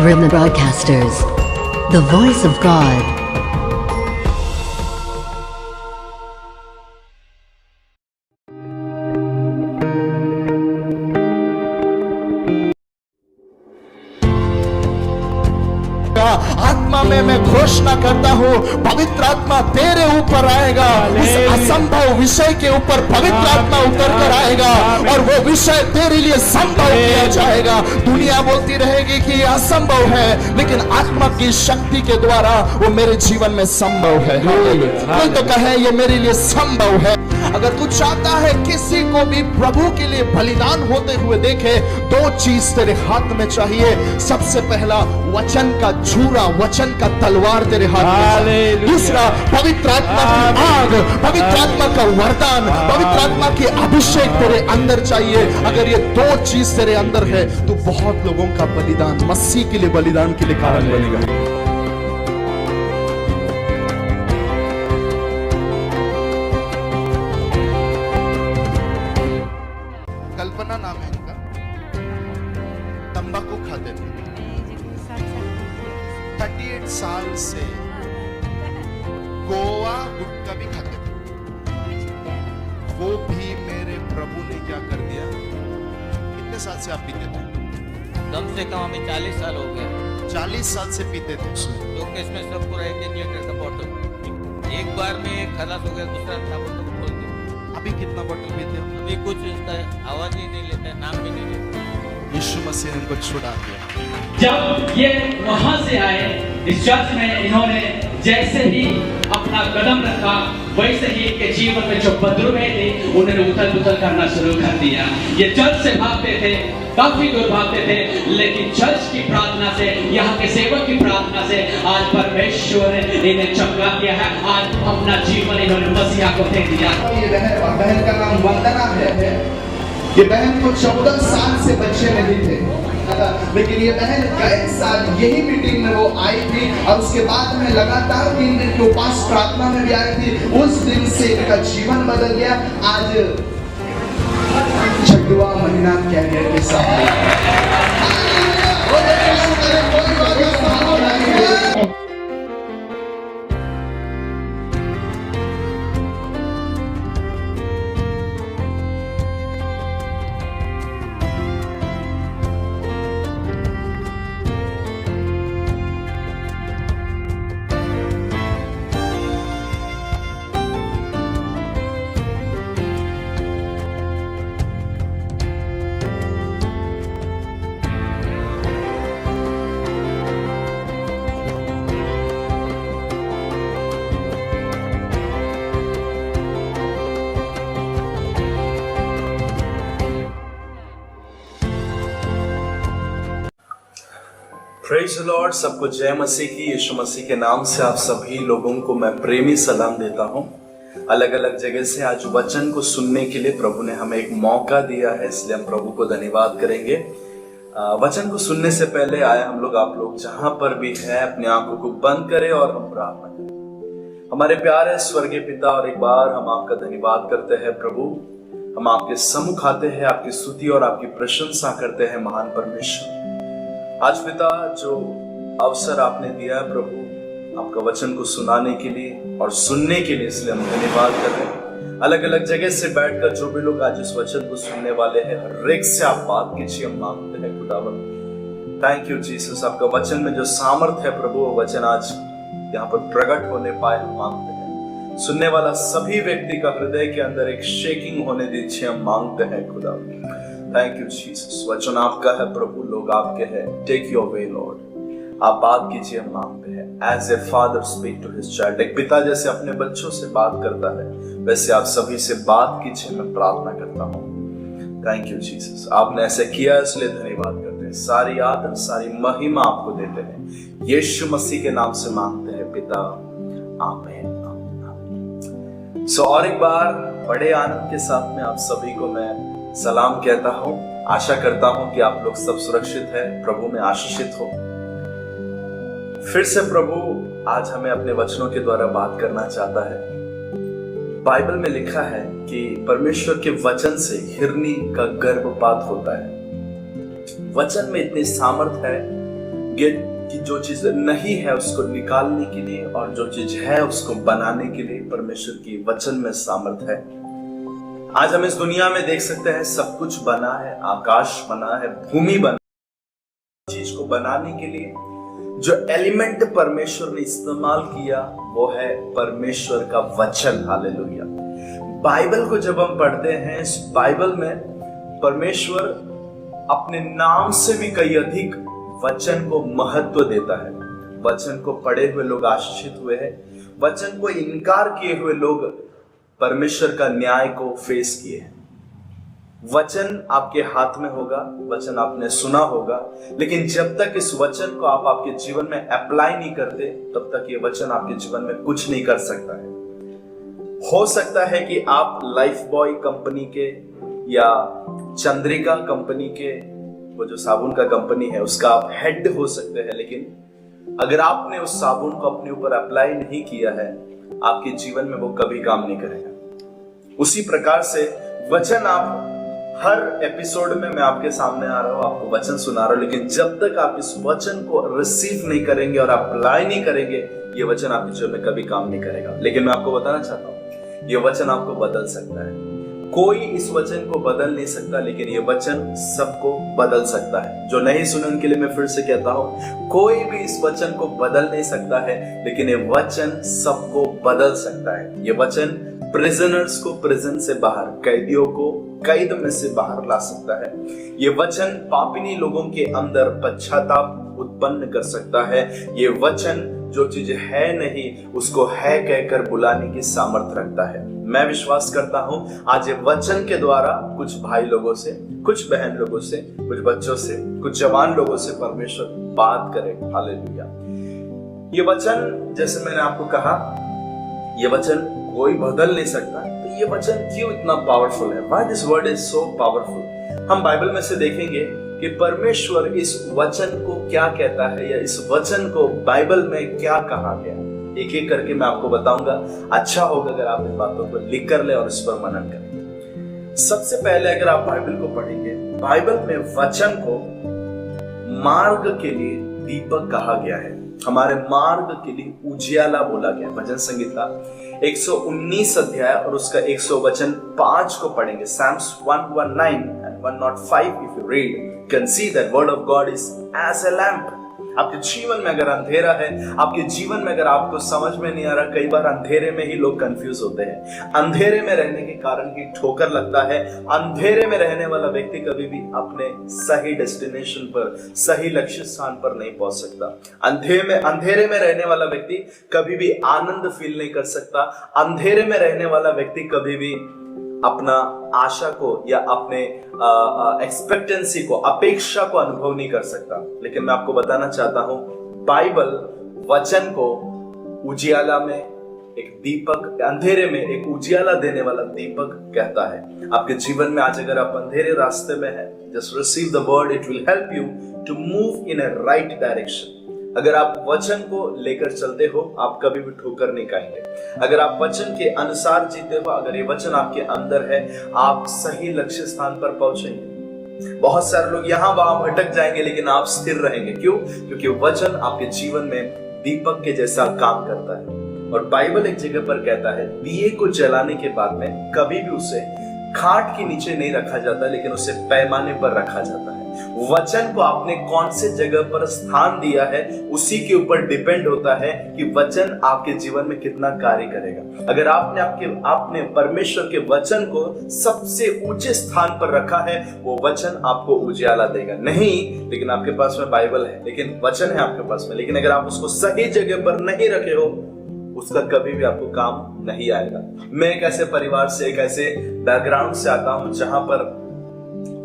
Rhythm Broadcasters, the voice of God. आत्मा में मैं घोषणा करता हूँ, पवित्र आत्मा तेरे ऊपर आएगा। उस असंभव विषय के ऊपर पवित्र आत्मा उतर कर आएगा और वो विषय तेरे लिए संभव किया जाएगा। दुनिया बोलती रहेगी कि ये असंभव है, लेकिन आत्मा की शक्ति के द्वारा वो मेरे जीवन में संभव है। कोई तो कहे ये मेरे लिए संभव है। अगर तू चाहता है किसी को भी प्रभु के लिए बलिदान होते हुए देखे, दो चीज तेरे हाथ में चाहिए। सबसे पहला, वचन का झूरा, वचन का तलवार तेरे हाथ में चाहिए। दूसरा, पवित्र आत्मा की आग, पवित्र आत्मा का वरदान, पवित्र आत्मा की अभिषेक तेरे अंदर चाहिए। अगर ये दो चीज तेरे अंदर है तो बहुत लोगों का बलिदान, मसीह के लिए बलिदान के लिए कारण बनेगा। कल्पना नाम है इनका, तंबाकू खाते थे। 38 साल से गोवा गुटखा भी खाते थे। वो भी मेरे प्रभु ने क्या कर दिया। कितने साल से आप पीते थे? कम से कम हमें 40 साल हो गए। 40 साल से पीते थे। तो इसमें सब पूरा 1 लीटर का बोतल, एक बार में खलास हो गया, दूसरा था बोतल खोल दिया। अभी कितना बोतल पीते हो? अभी कुछ इसका आवाज ही नहीं लेता, नाम भी नहीं लेता। यीशु मसीह ने इनको छुड़ा दिया। जब ये वहां से आए इस चर्च में, इन्होंने जैसे ही अपना कदम रखा, वैसे ही इनके जीवन में जो बदलुए थे उन्होंने उथल पुथल करना शुरू कर दिया। ये चर्च से भागते थे, काफी दूर भागते थे, लेकिन चर्च की प्रार्थना से, यहाँ के सेवक की प्रार्थना से आज परमेश्वर ने इन्हें चंगा किया है। आज अपना जीवन इन्होंने मसीहा को दे दिया। ये बहन का नाम वंदना है। ये बहन को 14 साल से बच्चे नहीं थे, लेकिन ये बहन गए साल यही मीटिंग में वो आई थी और उसके बाद में लगातार 3 दिन के उपास प्रार्थना में भी आई थी। उस दिन से इनका जीवन बदल गया। आज 6वां महीना कैरियर के साथ प्रेज द लॉर्ड। सबको जय मसीह की। यीशु मसीह के नाम से आप सभी लोगों को मैं प्रेमी सलाम देता हूं। अलग अलग जगह से आज वचन को सुनने के लिए प्रभु ने हमें एक मौका दिया है, इसलिए हम प्रभु को धन्यवाद करेंगे। वचन को सुनने से पहले आए हम लोग, आप लोग जहां पर भी हैं, अपनी आंखों को बंद करें और हम प्रार्थना करें। हमारे प्यारे स्वर्गीय पिता, और एक बार हम आपका धन्यवाद करते हैं प्रभु। हम आपके सम्मुख आते हैं, आपकी स्तुति और आपकी प्रशंसा करते हैं महान परमेश्वर। आज पिता, जो अवसर आपने दिया है प्रभु आपका वचन को सुनाने के लिए और सुनने के लिए, इसलिए हम धन्यवाद कर रहे हैं। अलग अलग जगह से बैठकर जो भी लोग आज इस वचन को सुनने वाले हैं, हर एक से आप बात कीजिए, हम मांगते हैं खुदावंद। Thank you Jesus. आपका वचन में जो सामर्थ है प्रभु, वो वचन आज यहाँ पर प्रकट होने पाए, हम मांगते हैं। सुनने वाला सभी व्यक्ति का हृदय के अंदर एक शेकिंग होने दीजिए, हम मांगते हैं खुदावंद। Thank you Jesus. वचन आपका है प्रभु, लोग आपके हैं। Take your way Lord. आप बात कीजिए, हम मांगते हैं। As a father speak to his child, एक पिता जैसे अपने बच्चों से बात करता है, वैसे आप सभी से बात कीजिए, मैं प्रार्थना करता हूँ। Thank you Jesus. आपने ऐसे किया, इसलिए धन्यवाद करते हैं। सारी आदर, सारी महिमा आपको देते हैं। यीशु मसीह के नाम से मांगते हैं पिता, आमीन। सो और एक बार बड़े आनंद के साथ में आप सभी को मैं सलाम कहता हूं। आशा करता हूं कि आप लोग सब सुरक्षित हैं, प्रभु में आशीषित हो। फिर से प्रभु आज हमें अपने वचनों के द्वारा बात करना चाहता है। बाइबल में लिखा है कि परमेश्वर के वचन से हिरनी का गर्भपात होता है। वचन में इतनी सामर्थ है योग्य कि जो चीज नहीं है उसको निकालने के लिए और जो चीज है उसको बनाने के लिए परमेश्वर की वचन में सामर्थ है। आज हम इस दुनिया में देख सकते हैं सब कुछ बना है, आकाश बना है, भूमि बना, चीज को बनाने के लिए जो एलिमेंट परमेश्वर ने इस्तेमाल किया वो है परमेश्वर का वचन। हालेलुया। बाइबल को जब हम पढ़ते हैं, इस बाइबल में परमेश्वर अपने नाम से भी कई अधिक वचन को महत्व देता है। वचन को पढ़े हुए लोग आशीषित हुए हैं, वचन को इनकार किए हुए लोग परमेश्वर का न्याय को फेस किए हैं। वचन आपके हाथ में होगा, वचन आपने सुना होगा, लेकिन जब तक इस वचन को आप आपके जीवन में अप्लाई नहीं करते तब तक ये वचन आपके जीवन में कुछ नहीं कर सकता है। हो सकता है कि आप लाइफ बॉय कंपनी के या चंद्रिका कंपनी के, वो जो साबुन का कंपनी है, उसका आप हेड हो सकते हैं, लेकिन अगर आपने उस साबुन को अपने ऊपर अप्लाई नहीं किया है आपके जीवन में वो कभी काम नहीं करेगा। उसी प्रकार से वचन, आप हर एपिसोड में मैं आपके सामने आ रहा हूं, आपको वचन सुना रहा हूं, लेकिन जब तक आप इस वचन को रिसीव नहीं करेंगे और अप्लाई नहीं करेंगे ये वचन आपके जीवन में कभी काम नहीं करेगा। लेकिन मैं आपको बताना चाहता हूं ये वचन आपको बदल सकता है। कोई इस वचन को बदल नहीं सकता, लेकिन ये वचन सबको बदल सकता है। जो नहीं सुने उनके लिए मैं फिर से कहता हूं, कोई भी इस वचन को बदल नहीं सकता है, लेकिन ये वचन सबको बदल सकता है। ये वचन प्रिजनर्स को प्रिजन से बाहर, कैदियों को कैद में से बाहर ला सकता है। ये वचन पापिनी लोगों के अंदर पश्चाताप उत्पन्न कर सकता है। ये वचन जो चीज है नहीं उसको है कहकर बुलाने की सामर्थ रखता है। मैं विश्वास करता हूं आज ये वचन के द्वारा कुछ भाई लोगों से, कुछ बहन लोगों से, कुछ बच्चों से, कुछ जवान लोगों से परमेश्वर बात करेगा। हालेलुया। ये वचन, जैसे मैंने आपको कहा, ये वचन कोई बदल नहीं सकता। तो ये वचन क्यों इतना पावरफुल है? Why this word is so powerful? हम बाइबल में से देखेंगे कि परमेश्वर इस वचन को क्या कहता है या इस वचन को बाइबल में क्या कहा गया। एक एक करके मैं आपको बताऊंगा। अच्छा होगा अगर आप इन बातों को लिख कर ले और इस पर मनन करें। सबसे पहले अगर आप बाइबल को पढ़ेंगे, बाइबल में वचन को मार्ग के लिए दीपक कहा गया है। हमारे मार्ग के लिए उजियाला बोला गया। भजन संगीता 119 अध्याय और उसका 105 को पढ़ेंगे। Psalms 119 and 105 if you read, you can see that word of God is as a lamp. आपके जीवन में अगर अंधेरा है, आपके जीवन में अगर आपको समझ में नहीं आ रहा, कई बार अंधेरे में ही लोग कंफ्यूज होते हैं। अंधेरे में रहने के कारण ही ठोकर लगता है। अंधेरे में रहने वाला व्यक्ति कभी भी अपने सही डेस्टिनेशन पर, सही लक्ष्य स्थान पर नहीं पहुंच सकता। अंधेरे में रहने वाला व्यक्ति कभी भी आनंद फील नहीं कर सकता। अंधेरे में रहने वाला व्यक्ति कभी भी अपना आशा को या अपने एक्सपेक्टेंसी को, अपेक्षा को अनुभव नहीं कर सकता। लेकिन मैं आपको बताना चाहता हूं, बाइबल वचन को उजियाला में एक दीपक, अंधेरे में एक उजियाला देने वाला दीपक कहता है। आपके जीवन में आज अगर आप अंधेरे रास्ते में हैं, just receive the word, it will help you to move in a right direction. अगर आप वचन को लेकर चलते हो आप कभी भी ठोकर नहीं खाएंगे। अगर आप वचन के अनुसार जीते हो, अगर ये वचन आपके अंदर है, आप सही लक्ष्य स्थान पर पहुंचेंगे। बहुत सारे लोग यहाँ वहां भटक जाएंगे लेकिन आप स्थिर रहेंगे। क्यों? क्योंकि वचन आपके जीवन में दीपक के जैसा काम करता है। और बाइबल एक जगह पर कहता है, दिए को जलाने के बाद में कभी भी उसे खाट के नीचे नहीं रखा जाता, लेकिन उसे पैमाने पर रखा जाता है। वचन को आपने कौन से जगह पर स्थान दिया है उसी के ऊपर डिपेंड होता है कि वचन आपके जीवन में कितना कार्य करेगा। अगर आपने परमेश्वर के वचन को सबसे ऊंचे स्थान पर रखा है, वो वचन आपको उजियाला देगा। नहीं, लेकिन आपके पास में बाइबल है, लेकिन वचन है आपके पास में, लेकिन अगर आप उसको सही जगह पर नहीं रखे हो, उसका कभी भी आपको काम नहीं आएगा। मैं एक ऐसे परिवार से, एक ऐसे बैकग्राउंड से आता हूं जहां पर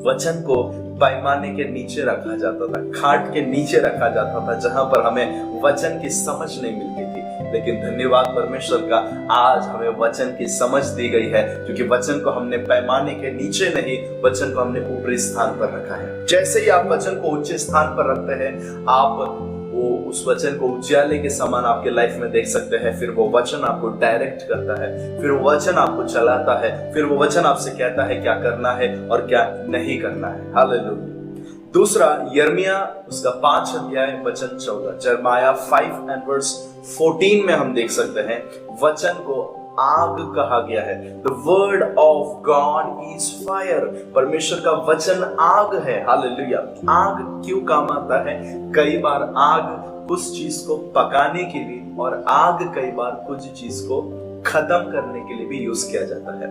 वचन को पैमाने के नीचे रखा जाता था, खाट के नीचे रखा जाता था, जहां पर हमें वचन की समझ नहीं मिलती थी। लेकिन धन्यवाद परमेश्वर का, आज हमें वचन की समझ दी गई है, क्योंकि वचन को हमने पैमाने के नीचे नहीं, वचन को हमने ऊपरी स्थान पर रखा है। जैसे ही आप वचन को ऊंचे स्थान पर रखते हैं, आप वो उस वचन को उजियाले के समान आपके लाइफ में देख सकते हैं। फिर वो वचन आपको डायरेक्ट करता है, फिर वो वचन आपको चलाता है, फिर वो वचन आपसे कहता है क्या करना है और क्या नहीं करना है। हालेलुया। दूसरा यिर्मयाह उसका 5 अध्याय वचन 14, जरमाया 5 and verse 14 में हम देख सकते हैं वचन को आग कहा गया है। The word of God is fire। परमेश्वर का वचन आग है। हालेलुया। आग क्यों काम आता है? कई बार आग कुछ चीज को पकाने के लिए और आग कई बार कुछ चीज को खत्म करने के लिए भी यूज किया जाता है।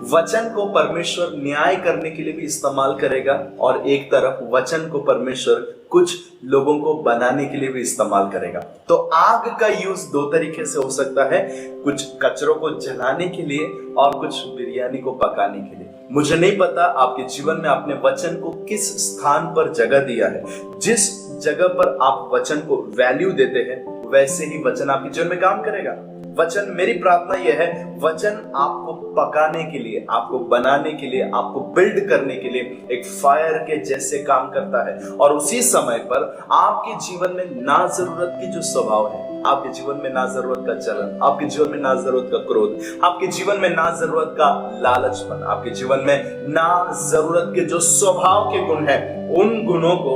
वचन को परमेश्वर न्याय करने के लिए भी इस्तेमाल करेगा और एक तरफ वचन को परमेश्वर कुछ लोगों को बनाने के लिए भी इस्तेमाल करेगा। तो आग का यूज 2 तरीके से हो सकता है, कुछ कचरों को जलाने के लिए और कुछ बिरयानी को पकाने के लिए। मुझे नहीं पता आपके जीवन में आपने वचन को किस स्थान पर जगह दिया है। जिस जगह पर आप वचन को वैल्यू देते हैं वैसे ही वचन आपके जीवन में काम करेगा। वचन, मेरी प्रार्थना यह है, वचन आपको पकाने के लिए, आपको बनाने के लिए, आपको बिल्ड करने के लिए एक फायर के जैसे काम करता है और उसी समय पर आपके जीवन में ना जरूरत की जो स्वभाव है, आपके जीवन में ना जरूरत का चलन, आपके जीवन में ना जरूरत का क्रोध, आपके जीवन में ना जरूरत का लालचपन, आपके जीवन में ना जरूरत के जो स्वभाव के गुण हैं, उन गुणों को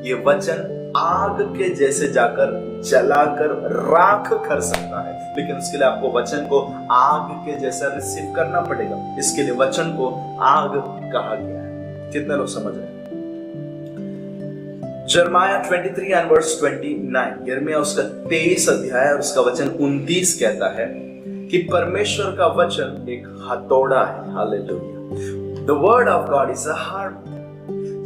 ये वचन आग के जैसे जाकर जलाकर राख कर सकता है। लेकिन उसके लिए आपको वचन को आग के जैसा रिसीव करना पड़ेगा। इसके लिए वचन को आग कहा गया है। कितने लोग समझ रहे हैं? जरमाया 23 and verse 29, यिर्मयाह उसका 23 अध्याय और उसका वचन 29 कहता है कि परमेश्वर का वचन एक हथौड़ा है। Hallelujah. The word of God is a harp।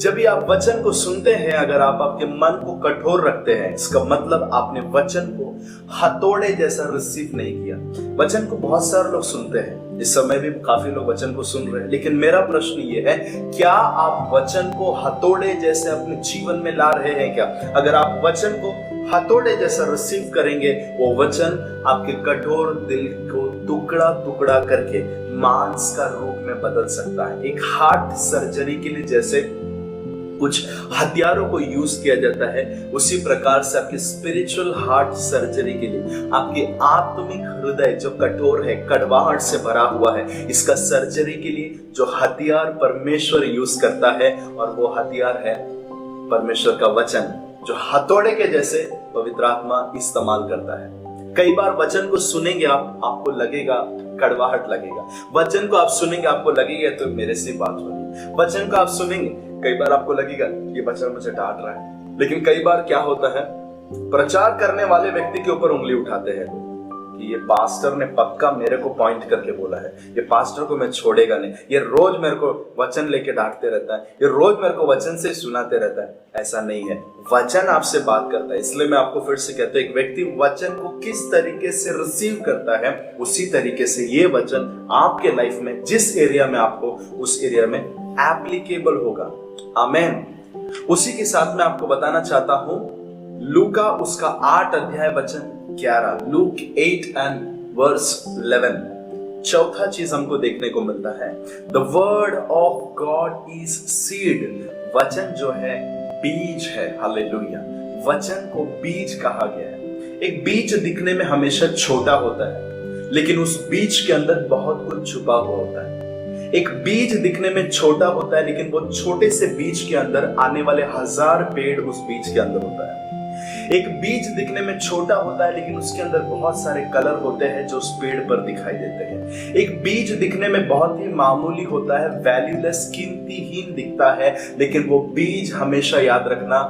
जब भी आप वचन को सुनते हैं, अगर आप आपके मन को कठोर रखते हैं, इसका मतलब आपने वचन को हथौड़े जैसा रिसीव नहीं किया। वचन को बहुत सारे लोग सुनते हैं, इस समय भी काफी लोग वचन को सुन रहे हैं, लेकिन मेरा प्रश्न ये है, क्या आप वचन को हथौड़े जैसे अपने जीवन में ला रहे हैं क्या? अगर आप वचन को हथौड़े जैसा रिसीव करेंगे, वो वचन आपके कठोर दिल को टुकड़ा टुकड़ा करके मांस का रूप में बदल सकता है। एक हार्ट सर्जरी के लिए जैसे कुछ हथियारों को यूज किया जाता है, उसी प्रकार से आपके स्पिरिचुअल हार्ट सर्जरी के लिए, आपके आत्मिक हृदय जो कठोर है, कड़वाहट से भरा हुआ है, इसका सर्जरी के लिए जो हथियार परमेश्वर यूज करता है, और वो हथियार है परमेश्वर का वचन, जो हथौड़े के जैसे पवित्र आत्मा इस्तेमाल करता है। कई बार वचन को सुनेंगे आपको लगेगा कड़वाहट लगेगा। वचन को आप सुनेंगे, आपको लगेगा तो मेरे से बात हो रही। वचन को आप सुनेंगे, कई बार आपको लगेगा ये वचन मुझे डांट रहा है। लेकिन कई बार क्या होता है, प्रचार करने वाले व्यक्ति के ऊपर उंगली उठाते हैं कि ये पास्टर ने पक्का मेरे को पॉइंट करके बोला है, ये पास्टर को मैं छोड़ेगा नहीं, ये रोज मेरे को वचन लेके डांटते रहता है, ये रोज मेरे को वचन से सुनाते रहता है। ऐसा नहीं है, वचन आपसे बात करता है। इसलिए मैं आपको फिर से कहता हूं, एक व्यक्ति वचन को किस तरीके से रिसीव करता है, उसी तरीके से ये वचन आपके लाइफ में जिस एरिया में आपको, उस एरिया में एप्लीकेबल होगा। आमेन। उसी के साथ मैं आपको बताना चाहता हूं, लूका उसका 8 अध्याय वचन 11, लूक 8 and verse 11, चौथा चीज हमको देखने को मिलता है, The word of God is seed। वचन जो है बीज है। हालेलुया। वचन को बीज कहा गया है। एक बीज दिखने में हमेशा छोटा होता है, लेकिन उस बीज के अंदर बहुत कुछ छुपा हुआ होता है। एक बीज दिखने में छोटा होता है, लेकिन वो छोटे से बीज के अंदर आने वाले 1000 पेड़ उस बीज के अंदर होता है। एक बीज दिखने में छोटा होता है, लेकिन उसके अंदर बहुत सारे कलर होते हैं जो उस पेड़ पर दिखाई देते हैं। एक बीज दिखने में बहुत ही मामूली होता है, वैल्यूलेस, कीमतीहीन दिखता है, लेकिन वो बीज हमेशा याद रखना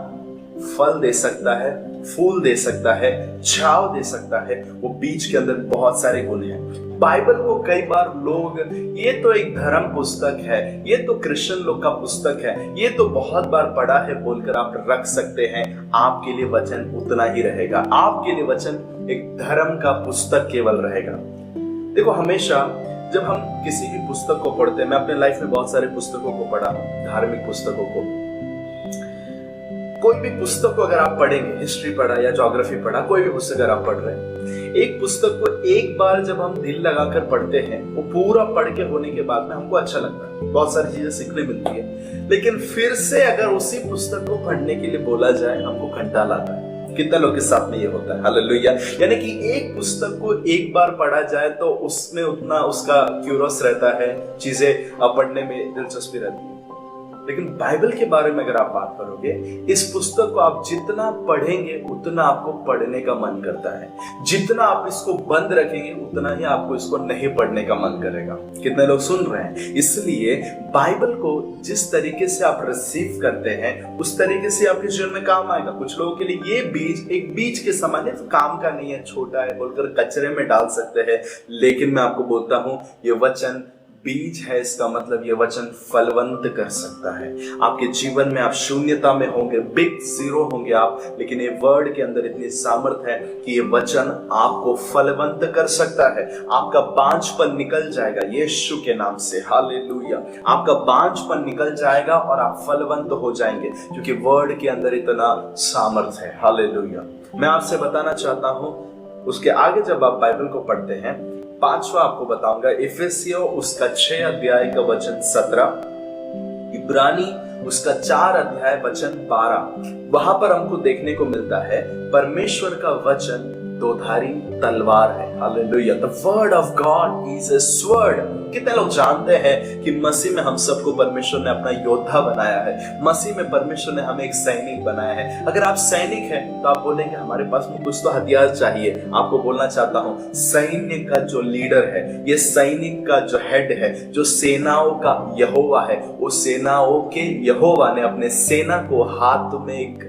फल दे सकता है, फूल दे सकता है, छाव दे सकता है। वो बीज के अंदर बहुत सारे गुण हैं। बाइबल को कई बार लोग, ये तो एक धर्म पुस्तक है, ये तो क्रिश्चियन लोग का पुस्तक है, ये तो बहुत बार पढ़ा है बोलकर आप रख सकते हैं। आपके लिए वचन उतना ही रहेगा। आपके लिए वचन एक धर्म का पुस्तक केवल रहेगा। देखो, हमेशा जब हम किसी भी पुस्तक को पढ़ते हैं, मैं अपने लाइफ में बहुत सारे पुस्तकों को पढ़ा, धार्मिक पुस्तकों को, कोई भी पुस्तक को अगर आप पढ़ेंगे, हिस्ट्री पढ़ा या ज्योग्राफी पढ़ा, कोई भी पुस्तक अगर आप पढ़ रहे हैं, एक पुस्तक को एक बार जब हम दिल लगाकर पढ़ते हैं, वो पूरा पढ़ के होने के बाद में हमको अच्छा लगता है, बहुत सारी चीजें सीखने मिलती है। लेकिन फिर से अगर उसी पुस्तक को पढ़ने के लिए बोला जाए, हमको घंटा लाता है। कितने लोग के साथ में ये होता है? हालेलुया। यानी कि एक पुस्तक को एक बार पढ़ा जाए तो उसमें उतना उसका क्यूरियस रहता है, चीजें पढ़ने में दिलचस्पी रहती है। लेकिन बाइबल के बारे में अगर आप बात करोगे, इस पुस्तक को आप जितना पढ़ेंगे उतना आपको पढ़ने का मन करता है, जितना आप इसको बंद रखेंगे उतना ही आपको इसको नहीं पढ़ने का मन करेगा। कितने लोग सुन रहे हैं? इसलिए बाइबल को जिस तरीके से आप रिसीव करते हैं उस तरीके से आपके जीवन में काम आएगा। कुछ लोगों के लिए ये बीज एक बीज के समान है, काम का नहीं है, छोटा है बोलकर कचरे में डाल सकते हैं, लेकिन मैं आपको बोलता हूं ये वचन बीज है, इसका मतलब ये वचन फलवंत कर सकता है। आपके जीवन में आप शून्यता में होंगे, बिग जीरो होंगे आप, लेकिन ये वर्ड के अंदर इतनी सामर्थ्य है कि ये वचन आपको फलवंत कर सकता है। आपका बांझपन निकल जाएगा यीशु के नाम से, हालेलुया। आपका बांझपन निकल जाएगा और आप फलवंत हो जाएंगे, क्योंकि वर्ड के अंदर इतना सामर्थ्य है, हालेलुया। मैं आपसे बताना चाहता हूं, उसके आगे जब आप बाइबल को पढ़ते हैं, 5वां आपको बताऊंगा इफिसियों उसका 6 अध्याय का वचन 17, इब्रानी उसका 4 अध्याय वचन 12। वहां पर हमको देखने को मिलता है परमेश्वर का वचन दोधारी तलवार है, hallelujah. The word of God is a sword. कितने लोग जानते हैं कि मसीह में हम सबको परमेश्वर ने अपना योद्धा बनाया है, मसीह में परमेश्वर ने हमें एक सैनिक बनाया है। अगर आप सैनिक हैं तो आप बोलेंगे हमारे पास में कुछ तो हथियार चाहिए। आपको बोलना चाहता हूं, सैन्य का जो लीडर है, ये सैनिक का जो हेड है, जो सेनाओं का यहोवा है, वो सेनाओं के यहोवा ने अपने सेना को हाथ में एक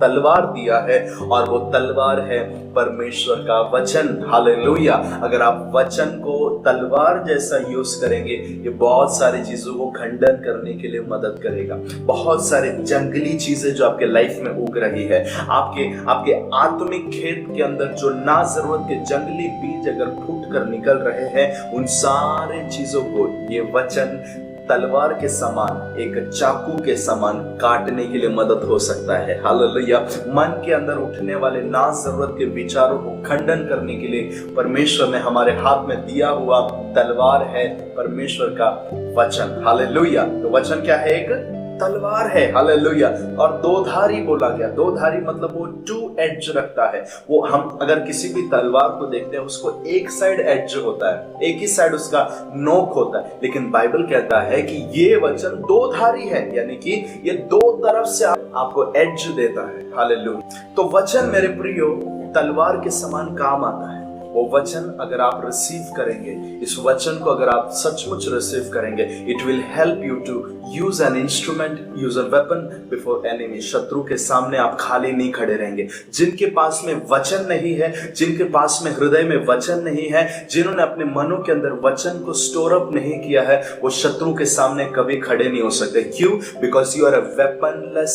तलवार दिया है, और वो तलवार है परमेश्वर का वचन, हालेलुया। अगर आप वचन को तलवार जैसा यूज करेंगे, ये बहुत सारी चीजों को खंडन करने के लिए मदद करेगा। बहुत सारे जंगली चीजें जो आपके लाइफ में उग रही है, आपके आत्मिक खेत के अंदर जो ना जरूरत के जंगली बीज अगर फूट कर निकल रहे हैं, उन सारे चीजों को ये वचन तलवार के समान, एक चाकू के समान काटने के लिए मदद हो सकता है, हालेलुया। मन के अंदर उठने वाले ना जरूरत के विचारों को खंडन करने के लिए परमेश्वर ने हमारे हाथ में दिया हुआ तलवार है परमेश्वर का वचन, हालेलुया। तो वचन क्या है? एक तलवार है, हालेलुया। और दोधारी बोला गया। दोधारी मतलब वो 2 एज रखता है। वो हम अगर किसी भी तलवार को देखते हैं, उसको एक साइड एज होता है, एक ही साइड उसका नोक होता है, लेकिन बाइबल कहता है कि ये वचन दोधारी है, यानी कि ये 2 तरफ से आपको एज देता है, हालेलुया। तो वचन मेरे प्रियो तलवार के समान काम आता है। वो वचन अगर आप रिसीव करेंगे, इस वचन को अगर आप सचमुच रिसीव करेंगे, it will help you to use an instrument, use a weapon before enemy. शत्रु के सामने आप खाली नहीं खड़े रहेंगे। जिनके पास में वचन नहीं है, जिनके पास में हृदय में वचन नहीं है, जिन्होंने अपने मनों के अंदर वचन को स्टोर अप नहीं किया है, वो शत्रु के सामने कभी खड़े नहीं हो सकते। क्यों? Because you are a weaponless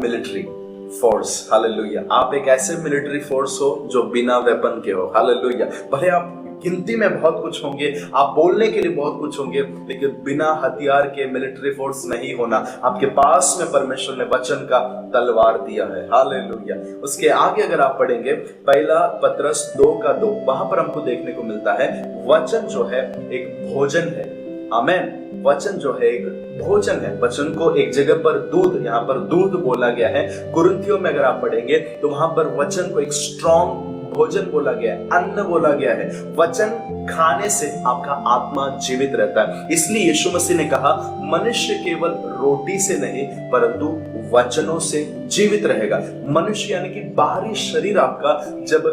military force, hallelujah. आप एक ऐसे मिलिट्री फोर्स हो जो बिना वेपन के हो, हालेलुया। भले आप गिनती में बहुत कुछ होंगे, आप बोलने के लिए बहुत कुछ होंगे, लेकिन बिना हथियार के मिलिट्री फोर्स नहीं होना। आपके पास में परमेश्वर ने वचन का तलवार दिया है, हालेलुया। उसके आगे अगर आप पढ़ेंगे 1 पतरस 2:2, वहां पर हमको देखने को मिलता है वचन जो है एक भोजन है, आमेन। वचन जो है एक भोजन है। वचन को एक जगह पर दूध, यहाँ पर दूध बोला गया है। कुरिन्थियों में अगर आप पढ़ेंगे तो वहां पर वचन को एक स्ट्रॉन्ग भोजन बोला गया है, अन्न बोला गया है। वचन खाने से आपका आत्मा जीवित रहता है। इसलिए यीशु मसीह ने कहा मनुष्य केवल रोटी से नहीं परंतु वचनों से जीवित रहेगा। मनुष्य यानी कि बाहरी शरीर आपका जब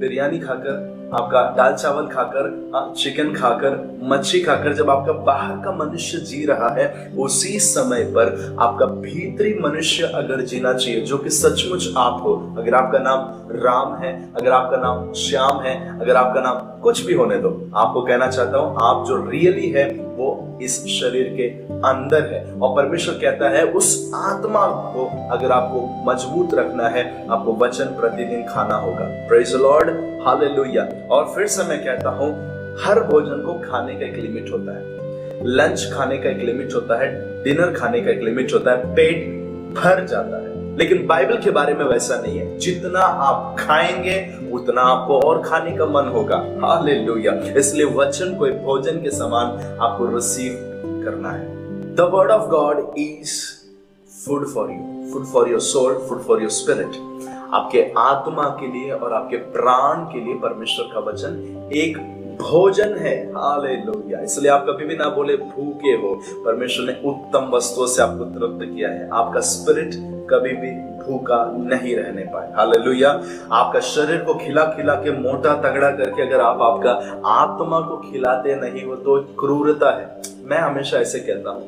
बिरयानी खाकर, आपका दाल चावल खाकर, चिकन खाकर, मच्छी खाकर जब आपका बाहर का मनुष्य जी रहा है, उसी समय पर आपका भीतरी मनुष्य अगर जीना चाहिए, जो कि सचमुच आप हो। अगर आपका नाम राम है, अगर आपका नाम श्याम है, अगर आपका नाम कुछ भी होने दो, आपको कहना चाहता हूं आप जो रियली है वो इस शरीर के अंदर है। और परमेश्वर कहता है उस आत्मा को अगर आपको मजबूत रखना है, आपको वचन प्रतिदिन खाना होगा। Praise the Lord, hallelujah. और फिर से मैं कहता हूं हर भोजन को खाने का एक लिमिट होता है। लंच खाने का एक लिमिट होता है, डिनर खाने का एक लिमिट होता है, पेट भर जाता है। लेकिन बाइबल के बारे में वैसा नहीं है। जितना आप खाएंगे उतना आपको और खाने का मन होगा, हालेलुया। इसलिए वचन को एक भोजन के समान आपको रिसीव करना है। The word of God is food for you, food for your soul, food for your spirit. आपके आत्मा के लिए और आपके प्राण के लिए परमेश्वर का वचन एक भोजन है। हालेलुया। इसलिए आप कभी भी ना बोले भूखे हो। परमेश्वर ने उत्तम वस्तुओं से आपको तृप्त किया है। आपका स्पिरिट कभी भी भूखा नहीं रहने पाए। हालेलुया। आपका शरीर को खिला खिला के मोटा तगड़ा करके अगर आप आपका आत्मा को खिलाते नहीं हो तो क्रूरता है। मैं हमेशा ऐसे कहता हूं,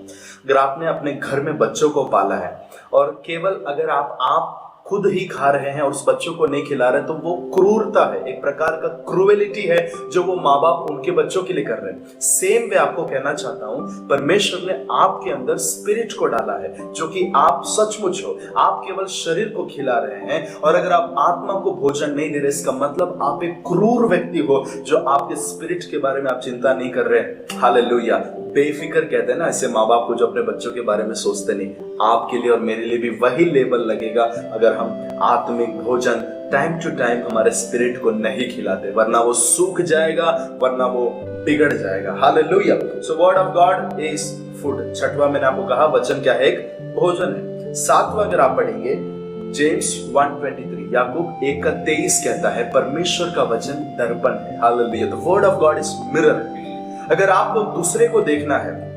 अगर आपने अपने घर में बच्चों को पाला है और केवल अगर आप खुद ही खा रहे हैं और उस बच्चों को नहीं खिला रहे तो वो क्रूरता है, एक प्रकार का क्रूएलिटी है जो वो माँ बाप उनके बच्चों के लिए कर रहे हैं। सेम वे आपको कहना चाहता हूं, परमेश्वर ने आपके अंदर स्पिरिट को डाला है जो कि आप सचमुच हो। आप केवल शरीर को खिला रहे हैं और अगर आप आत्मा को भोजन नहीं दे रहे, इसका मतलब आप एक क्रूर व्यक्ति हो जो आपके स्पिरिट के बारे में आप चिंता नहीं कर रहे। हालेलुया। बेफिक्र कहते हैं ना ऐसे माँ बाप को जो अपने बच्चों के बारे में सोचते नहीं। आपके लिए और मेरे लिए भी वही लेबल लगेगा अगर हम आत्मिक भोजन टाइम टू टाइम हमारे स्पिरिट को नहीं खिलाते, वरना वो सूख जाएगा, वरना वो बिगड़ जाएगा। Hallelujah. So word of God is food. छठवां मैंने आपको कहा वचन क्या है, एक भोजन है। सातवां अगर आप पढ़ेंगे जेम्स 1:23, याकूब 1:23 कहता है परमेश्वर का वचन दर्पण है। Hallelujah. The word of God is mirror. अगर आपको दूसरे को देखना है,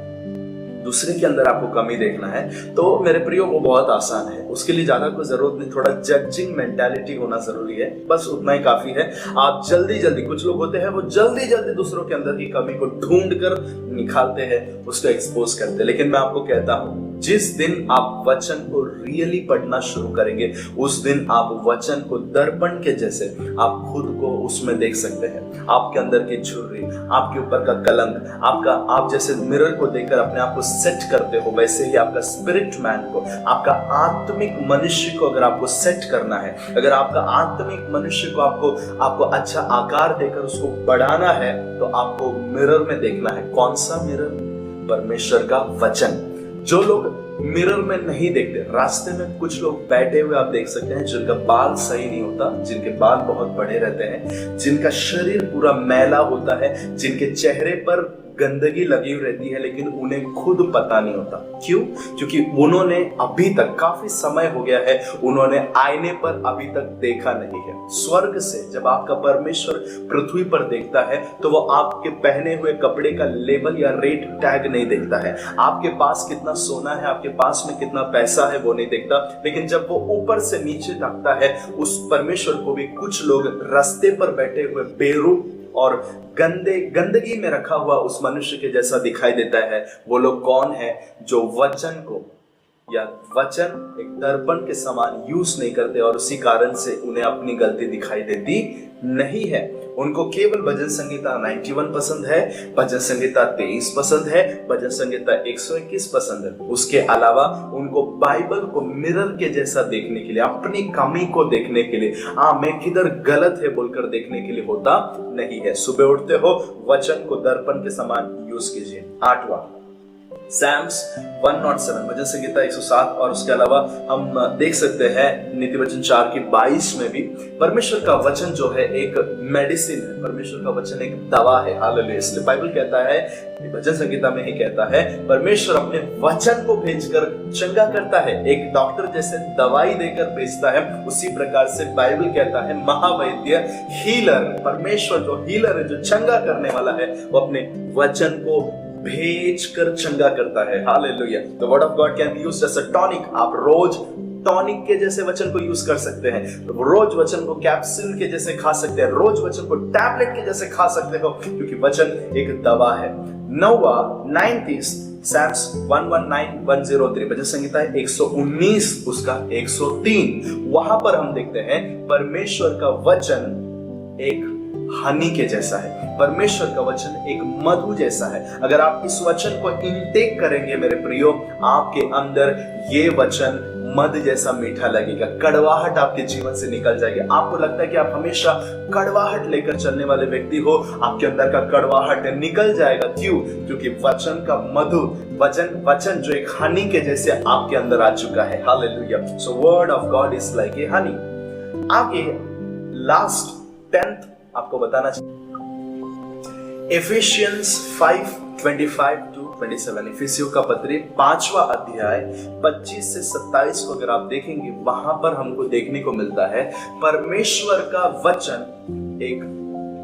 दूसरे के अंदर आपको कमी देखना है तो मेरे प्रियो वो बहुत आसान है। उसके लिए ज्यादा कोई जरूरत नहीं, थोड़ा जजिंग मेंटालिटी होना जरूरी है, बस उतना ही काफी है। आप जल्दी जल्दी, कुछ लोग होते हैं वो जल्दी जल्दी दूसरों के अंदर की कमी को ढूंढ कर निकालते हैं, उसको एक्सपोज करते हैं। लेकिन मैं आपको कहता हूं जिस दिन आप वचन को रियली पढ़ना शुरू करेंगे उस दिन आप वचन को दर्पण के जैसे आप खुद को उसमें देख सकते हैं। आपके अंदर की झुर्री, आपके ऊपर का कलंक, आप जैसे मिरर को देखकर अपने आप को सेट करते हो, वैसे ही आपका स्पिरिट मैन को, आपका आत्मिक मनुष्य को अगर आपको सेट करना है, अगर आपका आत्मिक मनुष्य को आपको अच्छा आकार देकर उसको बढ़ाना है तो आपको मिरर में देखना है। कौन सा मिरर? परमेश्वर का वचन। जो लोग मिरर में नहीं देखते, रास्ते में कुछ लोग बैठे हुए आप देख सकते हैं जिनका बाल सही नहीं होता, जिनके बाल बहुत बड़े रहते हैं, जिनका शरीर पूरा मैला होता है, जिनके चेहरे पर गंदगी लगी हुई रहती है लेकिन उन्हें खुद पता नहीं होता। क्यों? क्योंकि उन्होंने अभी तक, काफी समय हो गया है, उन्होंने आईने पर अभी तक देखा नहीं है। स्वर्ग से जब आपका परमेश्वर पृथ्वी पर देखता है तो वो आपके पहने हुए कपड़े का लेबल या रेट टैग नहीं देखता है, आपके पास कितना सोना है, आपके पास में कितना पैसा है वो नहीं देखता। लेकिन जब वो ऊपर से नीचे ताकता है, उस परमेश्वर को भी कुछ लोग रास्ते पर बैठे हुए बेरूप और गंदगी में रखा हुआ उस मनुष्य के जैसा दिखाई देता है। वो लोग कौन है? जो वचन को या वचन एक दर्पण के समान यूज नहीं करते और उसी कारण से उन्हें अपनी गलती दिखाई देती नहीं है। उनको केवल भजन संगीता 91 पसंद है, भजन संगीता 23 पसंद है, भजन संगीता 121 पसंद है। उसके अलावा उनको बाइबल को मिरर के जैसा देखने के लिए, अपनी कमी को देखने के लिए, मैं किधर गलत है बोलकर देखने के लिए होता नहीं है। सुबह उठते हो वचन को दर्पण के समान यूज कीजिए। 8वां Psalms 107, भजन संगीता 107, और उसके अलावा हम देख सकते हैं नीति वचन 4 की 22 में भी परमेश्वर का वचन जो है एक मेडिसिन है, परमेश्वर का वचन एक दवा है। हालेलुया। इसलिए बाइबल कहता है, भजन संगीता में ही कहता है, परमेश्वर अपने वचन को भेजकर चंगा करता है। एक डॉक्टर जैसे दवाई देकर भेजता है, उसी प्रकार से बाइबल कहता है महावैद्य, हीलर, परमेश्वर जो हीलर है, जो चंगा करने वाला है, वो अपने वचन को भेज कर चंगा करता है। Hallelujah. The word of God can be used as a tonic. आप रोज टॉनिक के जैसे वचन को यूज कर सकते हैं, रोज वचन को कैप्सूल के जैसे खा सकते हैं, रोज वचन को टैबलेट के जैसे खा सकते हो, क्योंकि वचन एक दवा है। 9वां 90s Psalms 119-103, भजन संगीता 119 उसका 103, वहां पर हम देखते हैं परमेश्वर का वचन एक हनी के जैसा है, परमेश्वर का वचन एक मधु जैसा है। अगर आप इस वचन को इंटेक करेंगे मेरे प्रियो, आपके अंदर ये वचन मध जैसा मीठा लगेगा, कड़वाहट आपके जीवन से निकल जाएगी। आपको लगता है कि आप हमेशा कड़वाहट लेकर चलने वाले व्यक्ति हो, आपके अंदर का कड़वाहट निकल जाएगा। क्यों? क्योंकि वचन का मधु, वचन जो एक हनी के जैसे आपके अंदर आ चुका है। Hallelujah. So word of God is like a Honey. आगे लास्ट 10th आपको बताना चाहिए, Ephesians 5:25-27, इफिसियों का पत्री 5वां अध्याय 25 से 27 को अगर आप देखेंगे, वहां पर हमको देखने को मिलता है परमेश्वर का वचन एक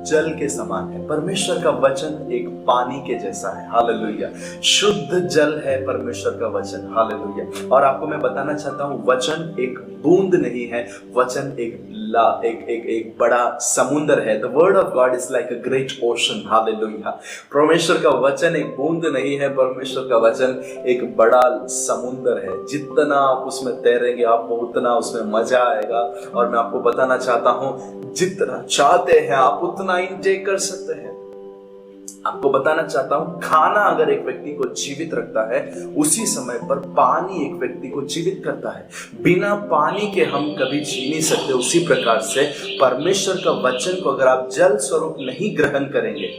जल के समान है। परमेश्वर का वचन एक पानी के जैसा है। हालेलुया। शुद्ध जल है परमेश्वर का वचन। हालेलुया। और आपको मैं बताना चाहता हूं, वचन एक बूंद नहीं है, वचन एक बड़ा समुद्र है। The word of God is like a great ocean. Hallelujah. परमेश्वर का वचन एक बूंद नहीं है, परमेश्वर का वचन एक बड़ा समुद्र है। जितना आप उसमें तैरेंगे आपको उतना उसमें मजा आएगा। और मैं आपको बताना चाहता हूं, जितना चाहते हैं आप उतना इनटेक कर सकते हैं। आपको बताना चाहता हूं, खाना अगर एक व्यक्ति को जीवित रखता है, उसी समय पर पानी एक व्यक्ति को जीवित करता है। बिना पानी के हम कभी जी नहीं सकते। उसी प्रकार से परमेश्वर का वचन को अगर आप जल स्वरूप नहीं ग्रहण करेंगे,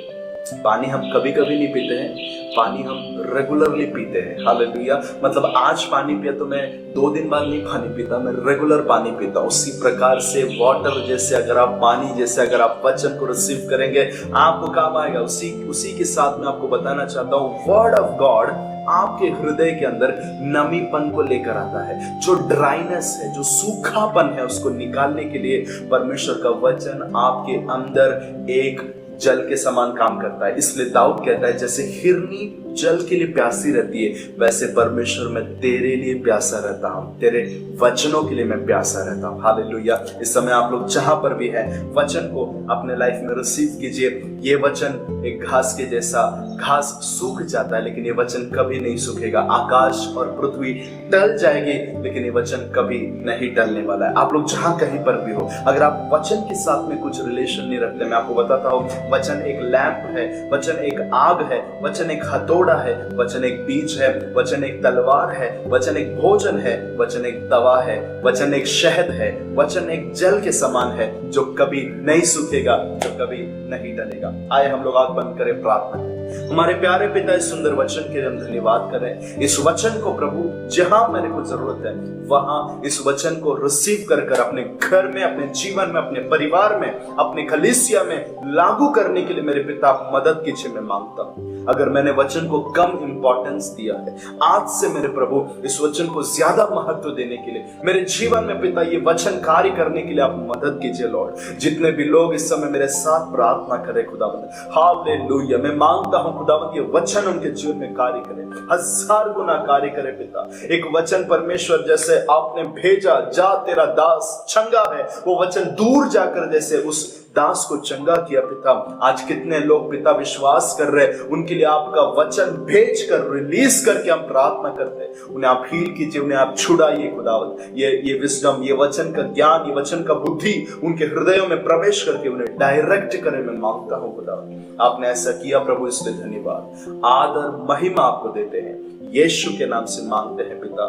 पानी हम कभी कभी नहीं पीते हैं, पानी हम रेगुलरली पीते हैं। हालेलुया। मतलब आज पानी पिया तो मैं 2 दिन बाद नहीं पानी पीता, मैं रेगुलर पानी पीता हूं। उसी प्रकार से वाटर जैसे अगर आप पानी जैसे अगर आप वचन को रिसीव करेंगे आपको काम आएगा। उसी के साथ में आपको बताना चाहता हूं, वर्ड ऑफ गॉड आपके हृदय के अंदर नमीपन को लेकर आता है। जो ड्राइनेस है, जो सूखापन है, उसको निकालने के लिए परमेश्वर का वचन आपके अंदर एक जल के समान काम करता है। इसलिए दाऊद कहता है, जैसे हिरनी जल के लिए प्यासी रहती है, वैसे परमेश्वर मैं तेरे लिए प्यासा रहता हूं, तेरे वचनों के लिए मैं प्यासा रहता हूं। हालेलुया। इस समय आप लोग जहां पर भी हैं, वचन को अपने लाइफ में रिसीव कीजिए। ये वचन एक घास के जैसा, घास सूख जाता है लेकिन ये वचन कभी नहीं सूखेगा। आकाश और पृथ्वी टल जाएगी लेकिन ये वचन कभी नहीं टलने वाला है। आप लोग जहां कहीं पर भी हो, अगर आप वचन के साथ में कुछ रिलेशन नहीं रखते, मैं आपको बताता हूं, वचन एक लैंप है, वचन एक आग है, वचन एक हथौड़ा है, वचन एक बीज है, वचन एक तलवार है, वचन एक भोजन है, वचन एक तवा है, वचन एक शहद है, वचन एक जल के समान है जो कभी नहीं सूखेगा, जो कभी नहीं टलेगा। आए हम लोग आंख बंद करें, प्रार्थना करें। हमारे प्यारे पिता, इस सुंदर वचन के लिए हम धन्यवाद करें। इस वचन को प्रभु जहां मेरे को जरूरत है वहां इस वचन को रिसीव कर अपने घर में, अपने जीवन में, अपने परिवार में, अपने कलीसिया में लागू करने के लिए मेरे पिता मदद कीजिए, मैं मांगता हूं। अगर मैंने वचन को कम इंपॉर्टेंस दिया है, आज से मेरे प्रभु इस वचन को ज्यादा महत्व देने के लिए मेरे जीवन में पिता ये वचन कार्य करने के लिए आप मदद कीजिए लॉर्ड। जितने भी लोग इस समय मेरे साथ प्रार्थना करें खुदावंद, हालेलुया, मैं मांगता हूं खुदावंद ये वचन उनके जीवन में कार्य करे, 1000 गुना कार्य करे पिता। एक वचन परमेश्वर जैसे आपने भेजा, जा तेरा दास चंगा है, वो वचन दूर जाकर जैसे उस दास को चंगा किया पिता। आज कितने लोग पिता विश्वास कर रहे, उनके लिए आपका वचन भेज कर रिलीज करके हम प्रार्थना करते हैं, उन्हें आप हील कीजिए, उन्हें आप छुड़ाइए खुदावंद। ये विजडम, ये वचन का ज्ञान, ये वचन का बुद्धि उनके हृदयों में प्रवेश करके उन्हें डायरेक्ट करे, मैं मांगता हूं खुदावंद। आपने ऐसा किया प्रभु, इसलिए धन्यवाद। आदर महिमा आपको देते हैं, यीशु के नाम से मांगते हैं पिता,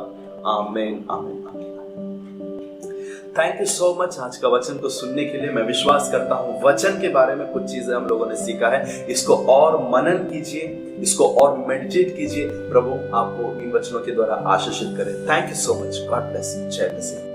आमीन आमीन आमीन। थैंक यू सो मच आज का वचन को सुनने के लिए। मैं विश्वास करता हूं वचन के बारे में कुछ चीजें हम लोगों ने सीखा है, इसको और मनन कीजिए, इसको और मेडिटेट कीजिए। प्रभु आपको इन वचनों के द्वारा आशीषित करें। Thank you so much. God bless you. जय मसीह।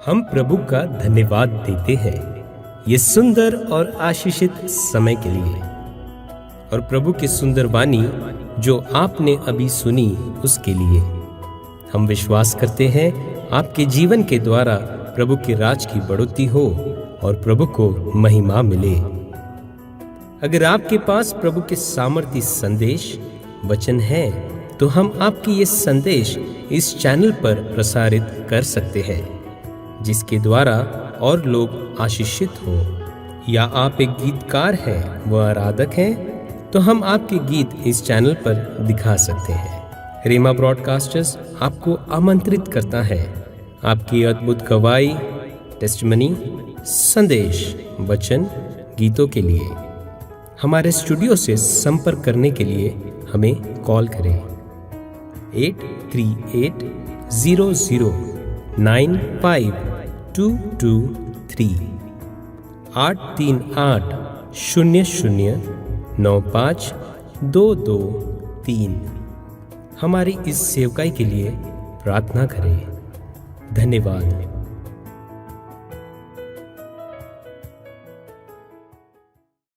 हम प्रभु का धन्यवाद देते हैं ये सुंदर और आशीषित समय के लिए, और प्रभु की सुंदर वाणी जो आपने अभी सुनी उसके लिए। हम विश्वास करते हैं आपके जीवन के द्वारा प्रभु के राज की बढ़ोतरी हो और प्रभु को महिमा मिले। अगर आपके पास प्रभु के सामर्थ्य संदेश वचन है तो हम आपकी ये संदेश इस चैनल पर प्रसारित कर सकते हैं, जिसके द्वारा और लोग आशीषित हो। या आप एक गीतकार हैं व आराधक हैं तो हम आपके गीत इस चैनल पर दिखा सकते हैं। रीमा ब्रॉडकास्टर्स आपको आमंत्रित करता है आपकी अद्भुत गवाही, टेस्टिमनी, संदेश, वचन, गीतों के लिए हमारे स्टूडियो से संपर्क करने के लिए हमें कॉल करें 8380095223 83800952223। हमारी इस सेवकाई के लिए प्रार्थना करें। धन्यवाद।